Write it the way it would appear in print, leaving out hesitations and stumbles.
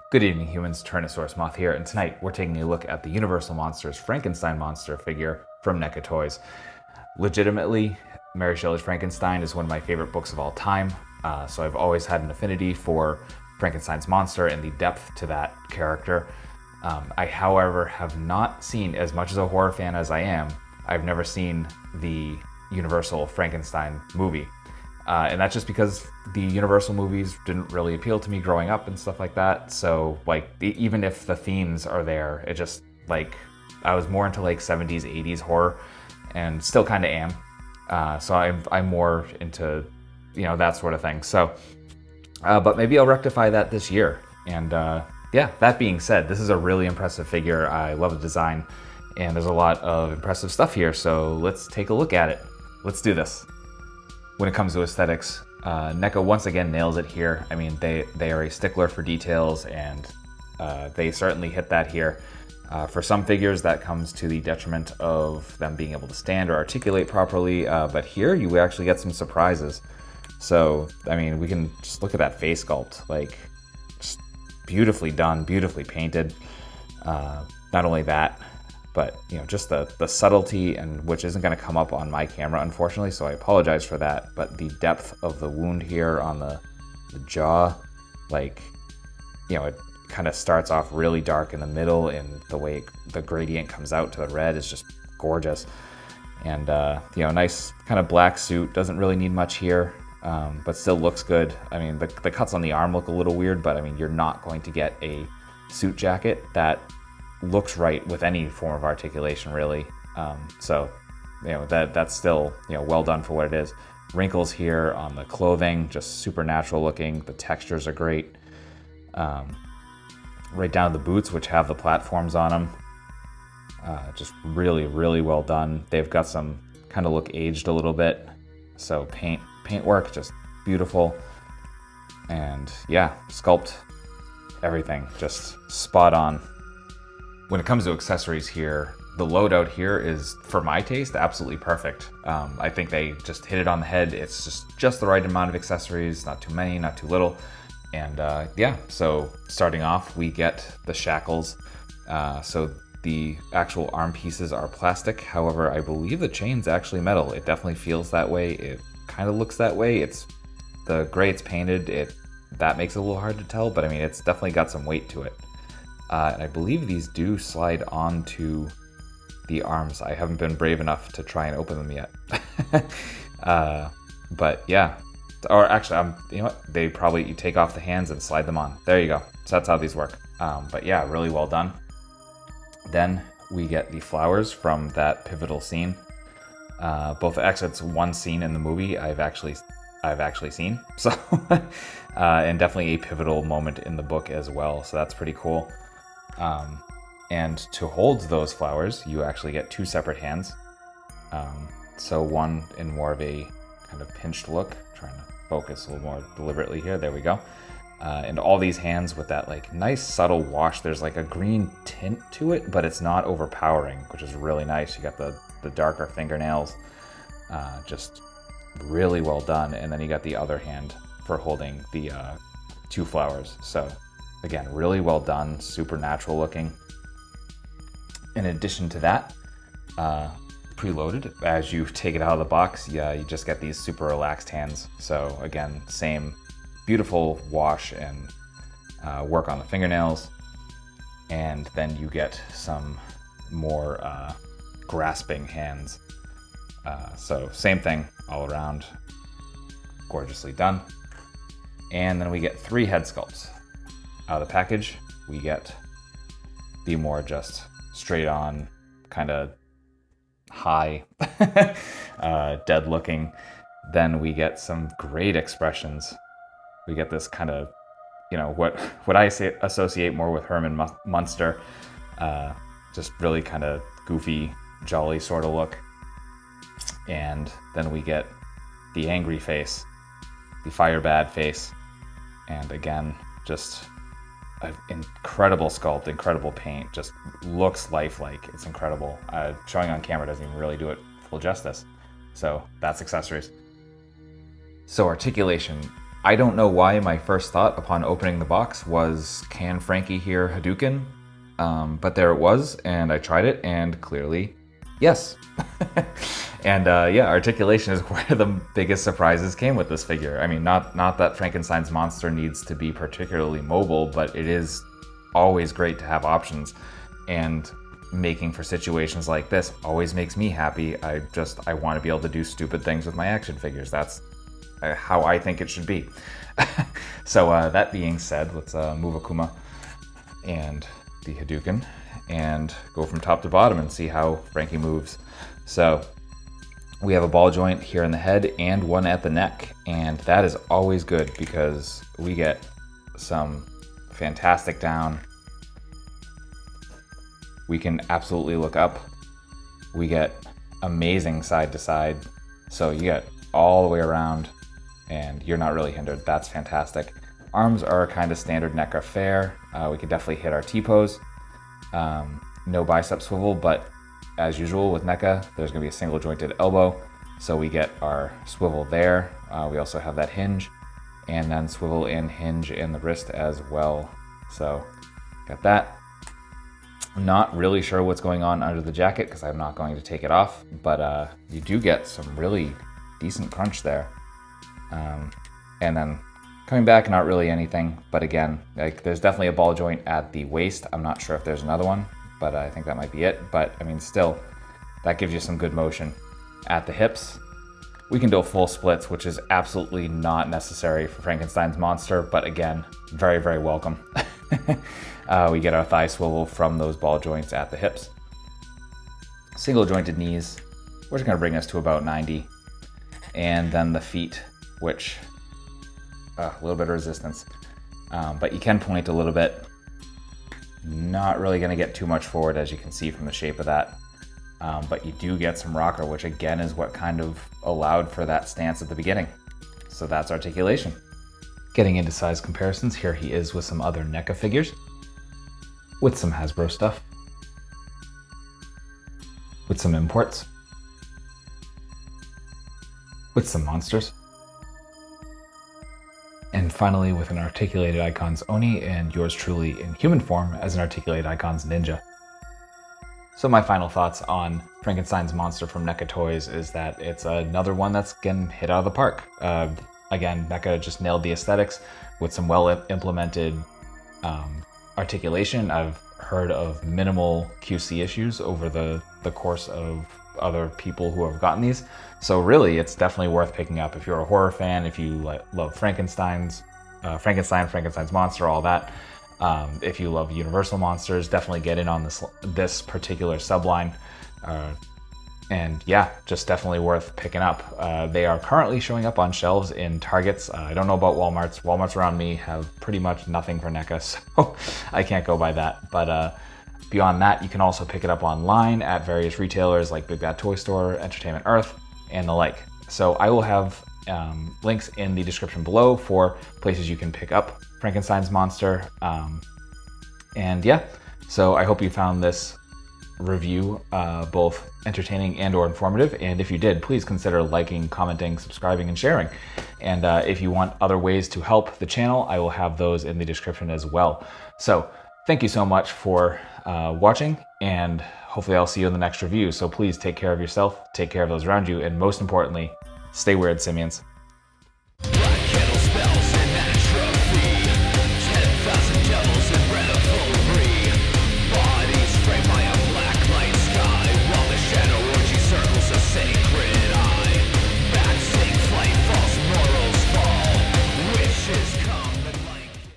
Good evening, humans. Tyrannosaurusmoth here, and tonight we're taking a look at the Universal Monsters Frankenstein monster figure from NECA Toys. Legitimately, Mary Shelley's Frankenstein is one of my favorite books of all time, so I've always had an affinity for Frankenstein's monster and the depth to that character. I, however, have not seen, as much as a horror fan as I am, I've never seen the Universal Frankenstein movie. And that's just because the Universal movies didn't really appeal to me growing up and stuff like that. So even if the themes are there, it just I was more into 70s, 80s horror, and still kind of am. So I'm more into that sort of thing. So, but maybe I'll rectify that this year. And yeah, that being said, this is a really impressive figure. I love the design, and there's a lot of impressive stuff here. So let's take a look at it. Let's do this. When it comes to aesthetics, NECA once again nails it here. I mean, they are a stickler for details, and they certainly hit that here. For some figures, that comes to the detriment of them being able to stand or articulate properly, but here you actually get some surprises. So, I mean, we can just look at that face sculpt, just beautifully done, beautifully painted. Not only that, but just the subtlety, and which isn't going to come up on my camera, unfortunately, so I apologize for that. But the depth of the wound here on the jaw, it kind of starts off really dark in the middle, and the way the gradient comes out to the red is just gorgeous. And nice kind of black suit, doesn't really need much here, but still looks good. I mean, the cuts on the arm look a little weird, but I mean, you're not going to get a suit jacket that looks right with any form of articulation, really. So that's still well done for what it is. Wrinkles here on the clothing, just super natural looking. The textures are great. Right down to the boots, which have the platforms on them. Just really, really well done. They've got some kind of look aged a little bit. So paint work, just beautiful. And yeah, sculpt, everything just spot on. When it comes to accessories here, the loadout here is, for my taste, absolutely perfect. I think they just hit it on the head. It's just the right amount of accessories, not too many, not too little. And yeah, so starting off, we get the shackles. So the actual arm pieces are plastic. However, I believe the chain's actually metal. It definitely feels that way. It kind of looks that way. It's the gray it's painted. That makes it a little hard to tell, but I mean, it's definitely got some weight to it. And I believe these do slide onto the arms. I haven't been brave enough to try and open them yet. But yeah, or actually, you know what? You take off the hands and slide them on. There you go. So that's how these work. But yeah, really well done. Then we get the flowers from that pivotal scene. Actually, it's one scene in the movie I've actually seen. So, and definitely a pivotal moment in the book as well. So that's pretty cool. And to hold those flowers, you actually get two separate hands. So one in more of a kind of pinched look, trying to focus a little more deliberately here. There we go. And all these hands with that nice subtle wash. There's a green tint to it, but it's not overpowering, which is really nice. You got the darker fingernails, just really well done. And then you got the other hand for holding the two flowers. So again, really well done, super natural looking. In addition to that, preloaded, as you take it out of the box, you just get these super relaxed hands. So again, same beautiful wash and work on the fingernails. And then you get some more grasping hands. So same thing all around, gorgeously done. And then we get 3 head sculpts. Out of the package, we get the more just straight on, kind of high, dead looking. Then we get some great expressions. We get this kind of, what I associate more with Herman Munster, just really kind of goofy, jolly sort of look. And then we get the angry face, the fire bad face, and again, just an incredible sculpt, incredible paint, just looks lifelike. It's incredible. Showing on camera doesn't even really do it full justice. So that's accessories. So articulation, I don't know why my first thought upon opening the box was, can Frankie hear Hadouken? But there it was, and I tried it, and clearly, yes. And yeah, articulation is where the biggest surprises came with this figure. I mean, not that Frankenstein's monster needs to be particularly mobile, but it is always great to have options. And making for situations like this always makes me happy. I want to be able to do stupid things with my action figures. That's how I think it should be. So that being said, let's move Akuma and the Hadouken and go from top to bottom and see how Frankie moves. So we have a ball joint here in the head and one at the neck, and that is always good because we get some fantastic down. We can absolutely look up. We get amazing side to side. So you get all the way around and you're not really hindered. That's fantastic. Arms are kind of standard NECA fare. We could definitely hit our T-pose. No bicep swivel, but as usual with NECA, there's gonna be a single jointed elbow. So we get our swivel there. We also have that hinge and then swivel and hinge in the wrist as well. So got that. I'm not really sure what's going on under the jacket because I'm not going to take it off, but you do get some really decent crunch there. And then coming back, not really anything, but again, like there's definitely a ball joint at the waist. I'm not sure if there's another one, but I think that might be it. But I mean, still, that gives you some good motion. At the hips, we can do full splits, which is absolutely not necessary for Frankenstein's monster, but again, very, very welcome. We get our thigh swivel from those ball joints at the hips. Single jointed knees, which are gonna bring us to about 90. And then the feet, which, a little bit of resistance, but you can point a little bit. Not really gonna get too much forward as you can see from the shape of that. But you do get some rocker, which again is what kind of allowed for that stance at the beginning. So that's articulation. Getting into size comparisons, here he is with some other NECA figures, with some Hasbro stuff, with some imports, with some monsters, and finally with an Articulated Icons Oni and yours truly in human form as an Articulated Icons Ninja. So my final thoughts on Frankenstein's monster from NECA Toys is that it's another one that's getting hit out of the park. Again, NECA just nailed the aesthetics with some well-implemented articulation. I've heard of minimal QC issues over the course of other people who have gotten these. So really, it's definitely worth picking up if you're a horror fan, if you love Frankenstein's monster, all that. If you love Universal monsters, definitely get in on this particular subline. And yeah, just definitely worth picking up. They are currently showing up on shelves in Targets. I don't know about Walmart's. Walmart's around me have pretty much nothing for NECA, so I can't go by that. But beyond that, you can also pick it up online at various retailers like Big Bad Toy Store, Entertainment Earth, and the like. So I will have links in the description below for places you can pick up Frankenstein's monster. And yeah, so I hope you found this review both entertaining and or informative, and if you did, please consider liking, commenting, subscribing, and sharing. And if you want other ways to help the channel, I will have those in the description as well. So thank you so much for watching, and hopefully I'll see you in the next review. So please take care of yourself, take care of those around you, and most importantly, stay weird, simians.